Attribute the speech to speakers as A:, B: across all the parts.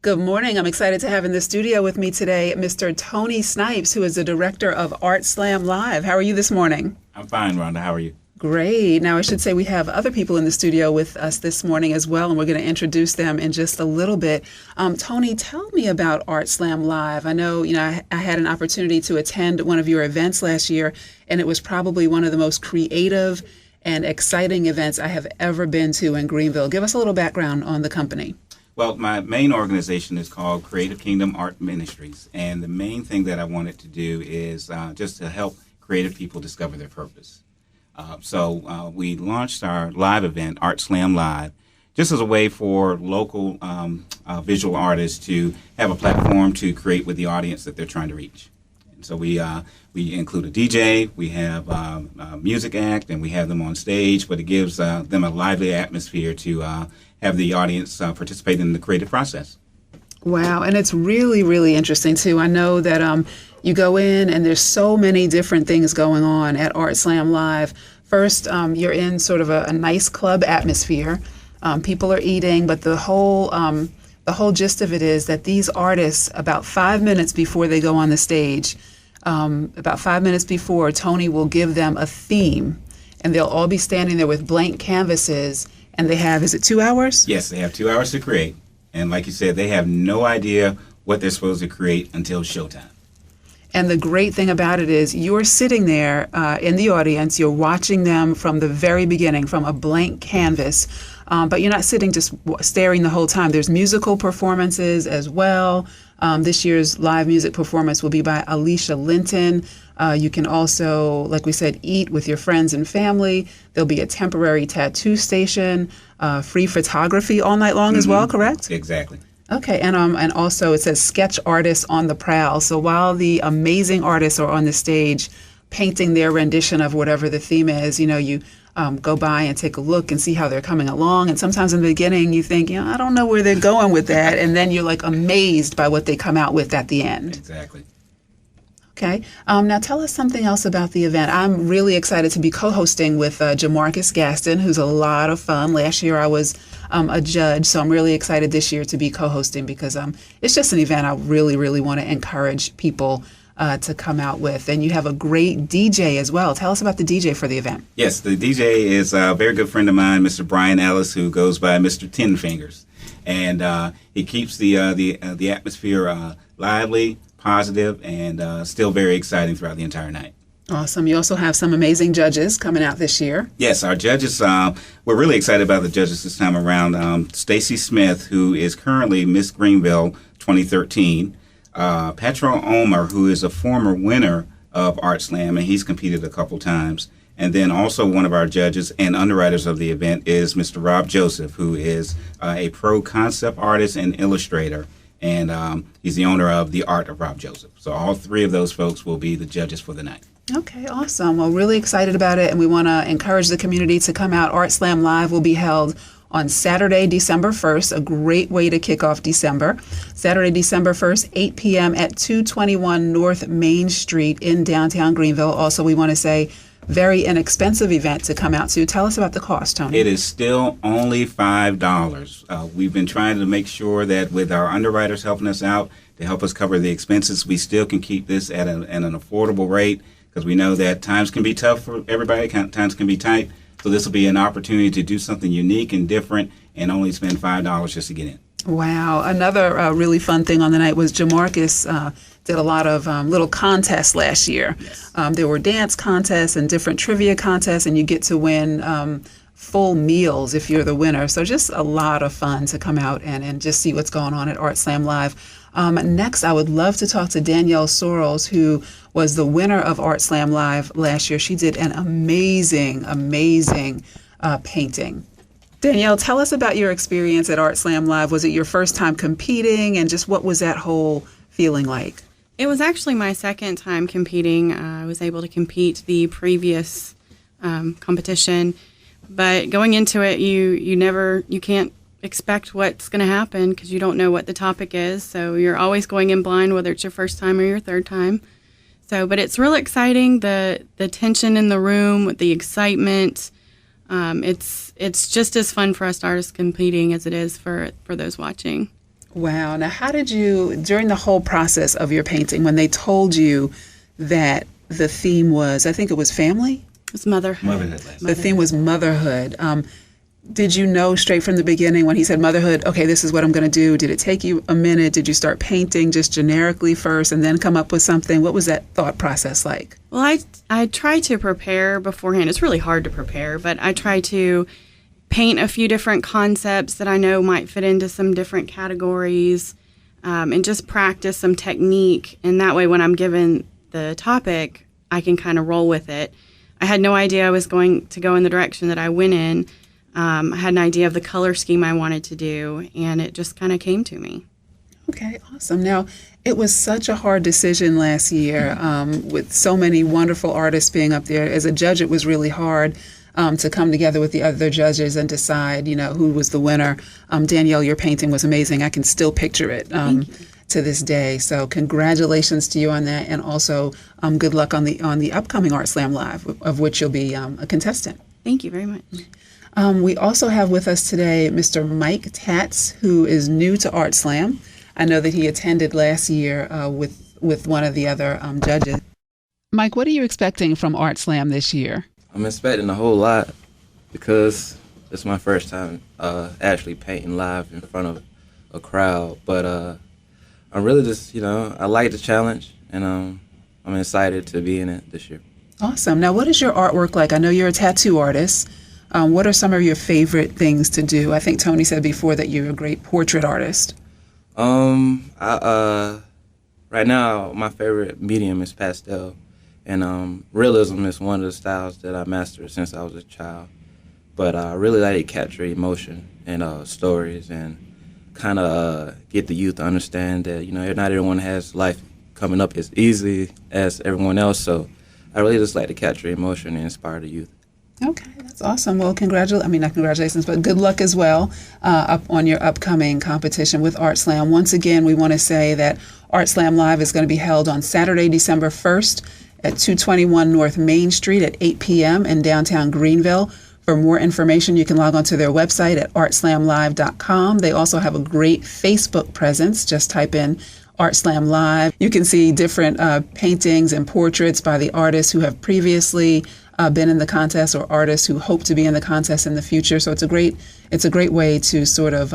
A: Good morning. I'm excited to have in the studio with me today Mr. Tony Snipes, who is the director of Art Slam Live. How are you this morning?
B: I'm fine, Rhonda. How are you?
A: Great. Now, I should say we have other people in the studio with us this morning as well, and we're going to introduce them in just a little bit. Tony, tell me about Art Slam Live. I know, I had an opportunity to attend one of your events last year, and it was probably one of the most creative and exciting events I have ever been to in Greenville. Give us a little background on the company.
B: Well, my main organization is called Creative Kingdom Art Ministries, and the main thing that I wanted to do is just to help creative people discover their purpose. So we launched our live event, Art Slam Live, just as a way for local visual artists to have a platform to create with the audience that they're trying to reach. And so we include a DJ, we have a music act, and we have them on stage, but it gives them a lively atmosphere to have the audience participate in the creative process.
A: Wow, and it's really, really interesting too. I know that you go in and there's so many different things going on at Art Slam Live. First, you're in sort of a nice club atmosphere. People are eating, but the whole gist of it is that these artists, about 5 minutes before they go on the stage, about 5 minutes before, Tony will give them a theme, and they'll all be standing there with blank canvases, and they have, is it 2 hours?
B: Yes, they have 2 hours to create. And like you said, they have no idea what they're supposed to create until showtime.
A: And the great thing about it is you're sitting there in the audience, you're watching them from the very beginning, from a blank canvas, but you're not sitting just staring the whole time. There's musical performances as well. This year's live music performance will be by Alicia Linton. You can also, like we said, eat with your friends and family. There'll be a temporary tattoo station, free photography all night long as well, correct?
B: Exactly.
A: Okay, and also it says sketch artists on the prowl. So while the amazing artists are on the stage painting their rendition of whatever the theme is, you go by and take a look and see how they're coming along. And sometimes in the beginning you think, I don't know where they're going with that. And then you're like amazed by what they come out with at the end.
B: Exactly.
A: Okay. Now tell us something else about the event. I'm really excited to be co-hosting with Jamarcus Gaston, who's a lot of fun. Last year I was a judge, so I'm really excited this year to be co-hosting because it's just an event I really, really want to encourage people to come out with. And you have a great DJ as well. Tell us about the DJ for the event.
B: Yes, the DJ is a very good friend of mine, Mr. Brian Ellis, who goes by Mr. Ten Fingers. And he keeps the atmosphere lively, positive, and still very exciting throughout the entire night.
A: Awesome. You also have some amazing judges coming out this year.
B: Yes, our judges, we're really excited about the judges this time around. Stacy Smith, who is currently Miss Greenville 2013. Petro Omer, who is a former winner of Art Slam, and he's competed a couple times. And then also one of our judges and underwriters of the event is Mr. Rob Joseph, who is a pro concept artist and illustrator. And he's the owner of The Art of Rob Joseph. So all three of those folks will be the judges for the night.
A: Okay, awesome. Well, really excited about it, and we want to encourage the community to come out. Art Slam Live will be held on Saturday, December 1st, a great way to kick off December. Saturday, December 1st, 8 p.m. at 221 North Main Street in downtown Greenville. Also, we want to say, very inexpensive event to come out to. Tell us about the cost, Tony.
B: It is still only $5. We've been trying to make sure that with our underwriters helping us out to help us cover the expenses, we still can keep this at an affordable rate, because we know that times can be tough for everybody, times can be tight. So this will be an opportunity to do something unique and different and only spend $5 just to get in.
A: Wow. Another really fun thing on the night was Jamarcus did a lot of little contests last year.
B: Yes.
A: There were dance contests and different trivia contests, and you get to win full meals if you're the winner. So just a lot of fun to come out and just see what's going on at Art Slam Live. Next, I would love to talk to Danielle Sorrells, who was the winner of Art Slam Live last year. She did an amazing, amazing painting. Danielle, tell us about your experience at Art Slam Live. Was it your first time competing, and just what was that whole feeling like?
C: It was actually my second time competing. I was able to compete the previous competition, but going into it, you can't expect what's going to happen because you don't know what the topic is. So you're always going in blind, whether it's your first time or your third time. So, but it's really exciting. The tension in the room, the excitement. It's just as fun for us artists competing as it is for those watching.
A: Wow. Now, how did you, during the whole process of your painting, when they told you that the theme was, I think it was family?
C: It was motherhood.
B: Motherhood.
A: The theme was motherhood. Did you know straight from the beginning when he said motherhood, okay, this is what I'm going to do? Did it take you a minute? Did you start painting just generically first and then come up with something? What was that thought process like?
C: Well, I try to prepare beforehand. It's really hard to prepare, but I try to paint a few different concepts that I know might fit into some different categories, and just practice some technique. And that way, when I'm given the topic, I can kind of roll with it. I had no idea I was going to go in the direction that I went in. I had an idea of the color scheme I wanted to do, and it just kind of came to me.
A: Okay, awesome. Now, it was such a hard decision last year with so many wonderful artists being up there. As a judge, it was really hard to come together with the other judges and decide, who was the winner. Danielle, your painting was amazing. I can still picture it to this day. So congratulations to you on that, and also good luck on the upcoming Art Slam Live, of which you'll be a contestant.
C: Thank you very much.
A: We also have with us today Mr. Mike Tatz, who is new to Art Slam. I know that he attended last year with one of the other judges. Mike, what are you expecting from Art Slam this year?
D: I'm expecting a whole lot because it's my first time actually painting live in front of a crowd. But I'm really just, I like the challenge, and I'm excited to be in it this year.
A: Awesome. Now, what is your artwork like? I know you're a tattoo artist. What are some of your favorite things to do? I think Tony said before that you're a great portrait artist.
D: Right now, my favorite medium is pastel, and realism is one of the styles that I mastered since I was a child. But I really like to capture emotion and stories, and kind of get the youth to understand that not everyone has life coming up as easy as everyone else. So I really just like to capture emotion and inspire the youth.
A: Okay, that's awesome. Well, not congratulations, but good luck as well up on your upcoming competition with Art Slam. Once again, we want to say that Art Slam Live is going to be held on Saturday, December 1st at 221 North Main Street at 8 p.m. in downtown Greenville. For more information, you can log on to their website at artslamlive.com. They also have a great Facebook presence. Just type in Art Slam Live. You can see different paintings and portraits by the artists who have previously been in the contest, or artists who hope to be in the contest in the future. So it's a great way to sort of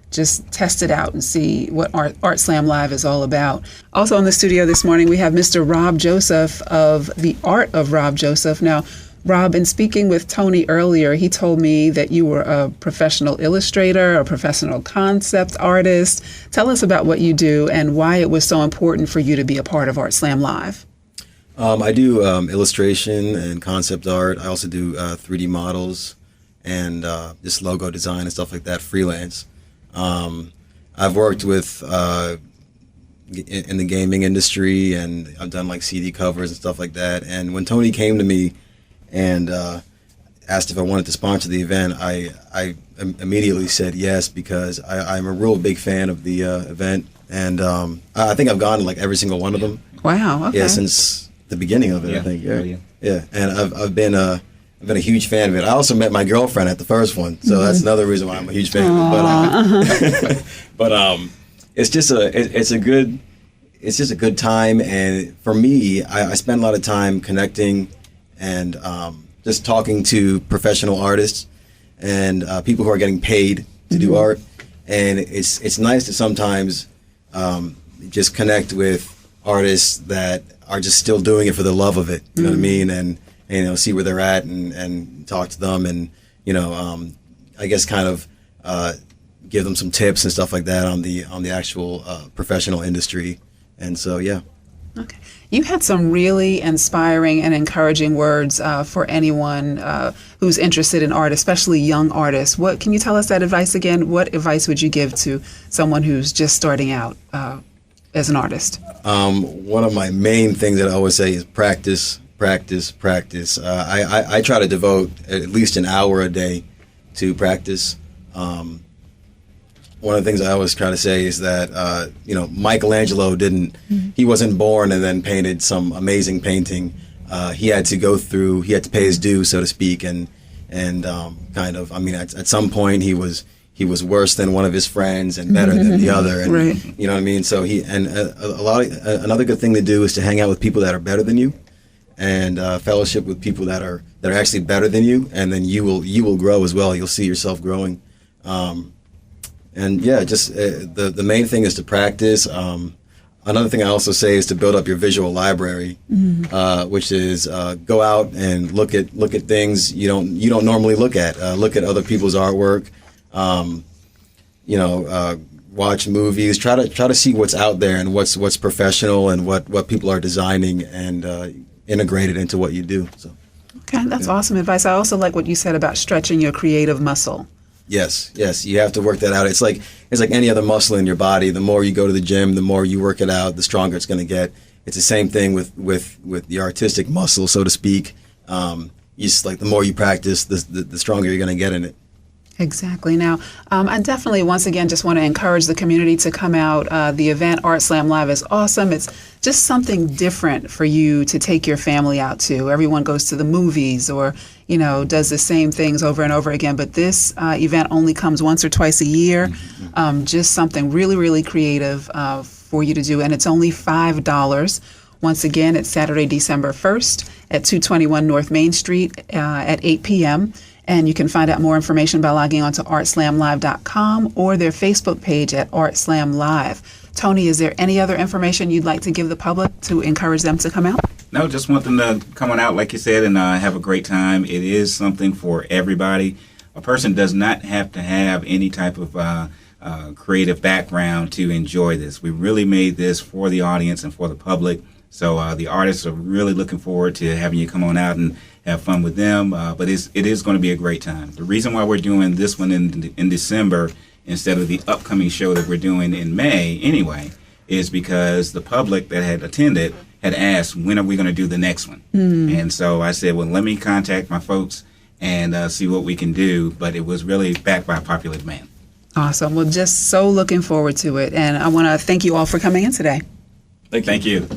A: just test it out and see what Art Slam Live is all about. Also in the studio this morning, we have Mr. Rob Joseph of The Art of Rob Joseph. Now, Rob, in speaking with Tony earlier, he told me that you were a professional illustrator, a professional concept artist. Tell us about what you do and why it was so important for you to be a part of Art Slam Live.
E: I do illustration and concept art. I also do 3D models and just logo design and stuff like that, freelance. I've worked with in the gaming industry, and I've done like CD covers and stuff like that. And when Tony came to me and asked if I wanted to sponsor the event, I immediately said yes, because I'm a real big fan of the event. And I think I've gone to like every single one of them.
A: Wow. Okay.
E: Yeah, since the beginning of it,
B: Yeah,
E: I think.
B: brilliant.
E: Yeah. And I've been a huge fan of it. I also met my girlfriend at the first one, so that's another reason why I'm a huge fan of it. But it's just a good time, and for me, I spend a lot of time connecting and just talking to professional artists and people who are getting paid to do art, and it's nice to sometimes just connect with artists that are just still doing it for the love of it. You know what I mean? And see where they're at and talk to them, and I guess kind of give them some tips and stuff like that on the actual professional industry. And so yeah.
A: Okay. You had some really inspiring and encouraging words for anyone who's interested in art, especially young artists. What can you tell us that advice again? What advice would you give to someone who's just starting out as an artist?
E: One of my main things that I always say is practice. I try to devote at least an hour a day to practice. One of the things I always try to say is that Michelangelo he wasn't born and then painted some amazing painting. He had to pay his due, so to speak, and at some point he was he was worse than one of his friends and better than the other. And,
A: Right.
E: You know what I mean? So another good thing to do is to hang out with people that are better than you, and fellowship with people that are actually better than you, and then you will grow as well. You'll see yourself growing. And yeah, just the main thing is to practice. Another thing I also say is to build up your visual library, which is go out and look at things you don't normally look at. Look at other people's artwork. Watch movies. Try to see what's out there and what's professional and what people are designing, and integrate it into what you do. So.
A: Okay, that's awesome advice. I also like what you said about stretching your creative muscle.
E: Yes, you have to work that out. It's like any other muscle in your body. The more you go to the gym, the more you work it out, the stronger it's going to get. It's the same thing with the artistic muscle, so to speak. The more you practice, the stronger you're going to get in it.
A: Exactly. Now, I definitely, once again, just want to encourage the community to come out. The event, Art Slam Live, is awesome. It's just something different for you to take your family out to. Everyone goes to the movies or, does the same things over and over again. But this event only comes once or twice a year. Just something really, really creative for you to do. And it's only $5. Once again, it's Saturday, December 1st at 221 North Main Street at 8 p.m. And you can find out more information by logging on to artslamlive.com or their Facebook page at Artslam Live. Tony, is there any other information you'd like to give the public to encourage them to come out?
B: No, just want them to come on out, like you said, and have a great time. It is something for everybody. A person does not have to have any type of creative background to enjoy this. We really made this for the audience and for the public. So the artists are really looking forward to having you come on out and have fun with them. But it is going to be a great time. The reason why we're doing this one in December instead of the upcoming show that we're doing in May anyway is because the public that had attended had asked, when are we going to do the next one? And so I said, well, let me contact my folks and see what we can do. But it was really backed by popular demand.
A: Awesome. Well, just so looking forward to it. And I want to thank you all for coming in today.
B: Thank you.